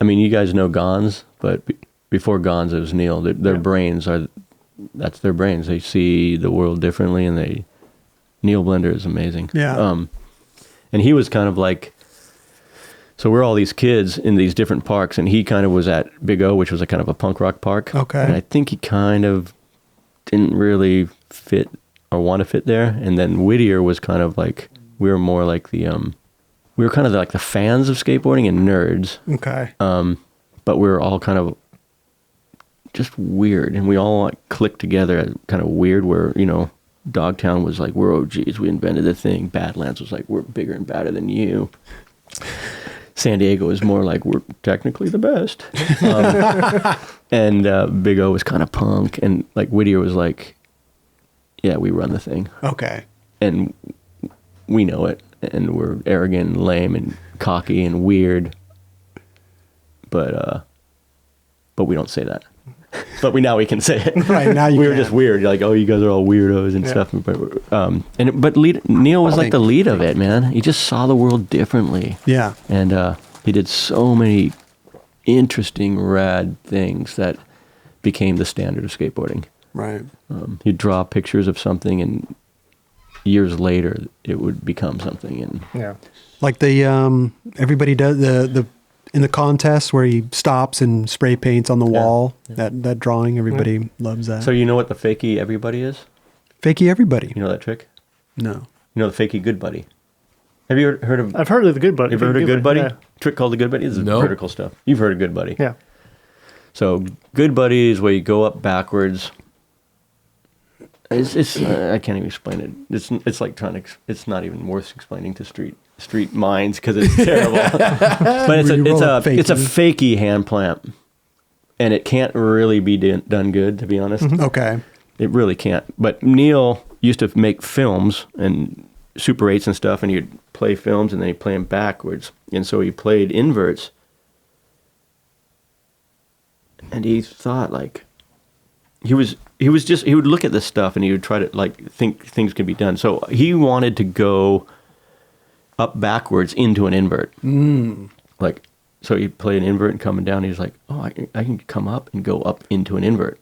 mean, you guys know Gons, but before Gons, it was Neil. Their brains that's their brains. They see the world differently, and Neil Blender is amazing. Yeah. And he was kind of like, so we're all these kids in these different parks, and he kind of was at Big O, which was a kind of a punk rock park. Okay. And I think he kind of didn't really fit or want to fit there. And then Whittier was kind of like, we were more like we were kind of like the fans of skateboarding and nerds. Okay. But we were all kind of just weird, and we all like clicked together kind of weird, where, you know, Dogtown was like, we're OGs, we invented the thing. Badlands was like, we're bigger and badder than you. San Diego is more like, we're technically the best. And Big O was kind of punk, and like Whittier was like, yeah, we run the thing. Okay. And we know it, and we're arrogant and lame and cocky and weird, but we don't say that. But now we can say it. Right, now you we can. were just weird. You're like, oh, you guys are all weirdos and stuff. But Neil was like the lead of it, man. He just saw the world differently. Yeah. And he did so many interesting, rad things that became the standard of skateboarding. Right. He'd draw pictures of something, and years later, it would become something. And Yeah. Like the everybody does the in the contest where he stops and spray paints on the wall. That drawing, everybody loves that. so you know what the Fakie everybody is? Fakie everybody. You know that trick? No. You know the Fakie good buddy? Have you heard of? I've heard of the Good Buddy. You've heard of Good Buddy? Yeah. Trick called the Good Buddy? This is No. vertical stuff. You've heard of Good Buddy. Yeah. So Good Buddy is where you go up backwards. It's I can't even explain it. It's like it's not even worth explaining to street minds because it's terrible. But it's a Fakie hand plant, and it can't really be done good, to be honest. Okay. It really can't. But Neil used to make films and Super 8s and stuff, and he'd play films, and then he'd play them backwards. And so he played inverts. And he thought, like, he would look at this stuff, and he would try to, like, think things could be done. So he wanted to go up backwards into an invert. Like, so he'd play an invert and coming down, he was like, oh, I can come up and go up into an invert.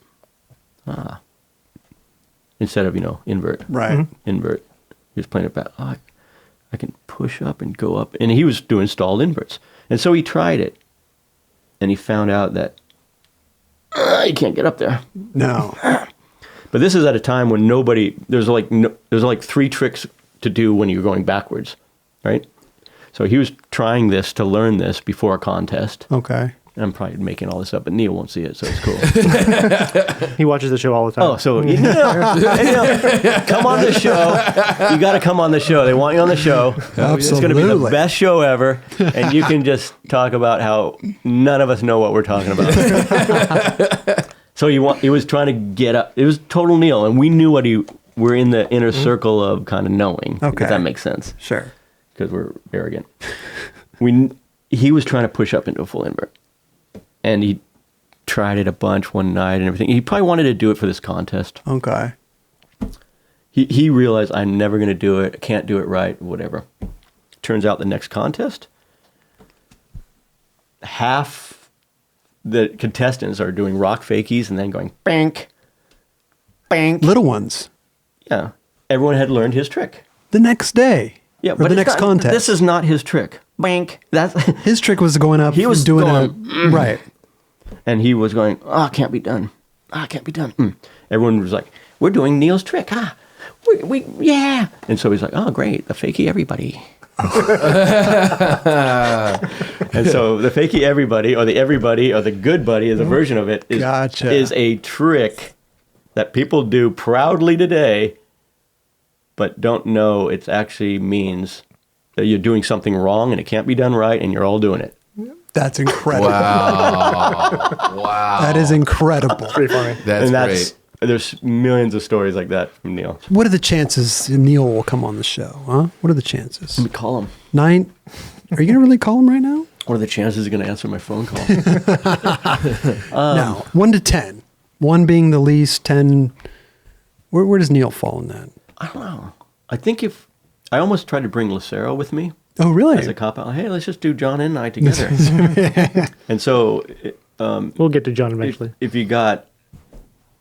Instead of, invert. Right. Invert. He was playing it back. Oh, I can push up and go up. And he was doing stalled inverts. And so he tried it. And he found out that you can't get up there. No. But this is at a time when there's like 3 tricks to do when you're going backwards, right? So he was trying this to learn this before a contest. Okay. I'm probably making all this up, but Neil won't see it, so it's cool. He watches the show all the time. Oh, so come on the show. You got to come on the show. They want you on the show. Absolutely. It's going to be the best show ever, and you can just talk about how none of us know what we're talking about. So he was trying to get up. It was total Neil, and we knew we're in the inner circle of kind of knowing, if that makes sense. Sure. Because we're arrogant. He was trying to push up into a full invert. And he tried it a bunch one night and everything. He probably wanted to do it for this contest. Okay. He realized, I'm never going to do it. I can't do it right, whatever. Turns out the next contest, half the contestants are doing rock fakies and then going bank, bank. Little ones. Yeah. Everyone had learned his trick. The next day. Yeah, or but the next contest. This is not his trick. Bank. His trick was going up. He was doing going, right. And he was going, it can't be done. It can't be done. Everyone was like, we're doing Neil's trick. Yeah. And so he's like, oh, great. The Fakie everybody. And so the Fakie everybody, or the Good Buddy is a version of it, is a trick that people do proudly today, but don't know it actually means that you're doing something wrong and it can't be done right, and you're all doing it. That's incredible. Wow. That is incredible. That's pretty funny. That's great. There's millions of stories like that from Neil. What are the chances Neil will come on the show? Huh? What are the chances? Let me call him. 9. Are you going to really call him right now? What are the chances he's going to answer my phone call? No. 1 to 10. 1 being the least, 10. Where does Neil fall in that? I don't know. I think I almost tried to bring Lucero with me. Oh, really? as a cop out. Hey, let's just do John and I together. And so, We'll get to John eventually. if you got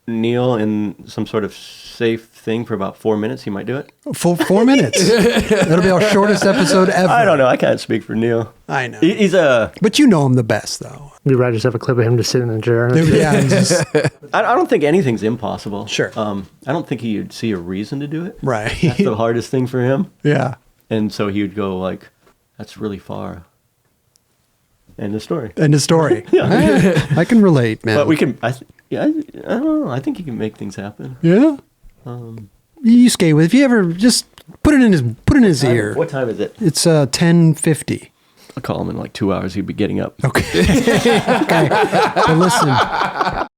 Neil in some sort of safe thing for about 4 minutes, he might do it. For 4 minutes. That'll be our shortest episode ever. I don't know. I can't speak for Neil. I know. He's a. But you know him the best, though. We'd rather just have a clip of him just sitting in the chair. Yeah. Just, I don't think anything's impossible. Sure. I don't think he'd see a reason to do it. right. That's the hardest thing for him. Yeah. And so he would go like, "That's really far." End of story. End of story. I can relate, man. But we can. I don't know. I think he can make things happen. Yeah. You skate with. If you ever just put it in his ear. What time is it? It's 10:50. I'll call him in like 2 hours. He'd be getting up. Okay. Okay. But listen,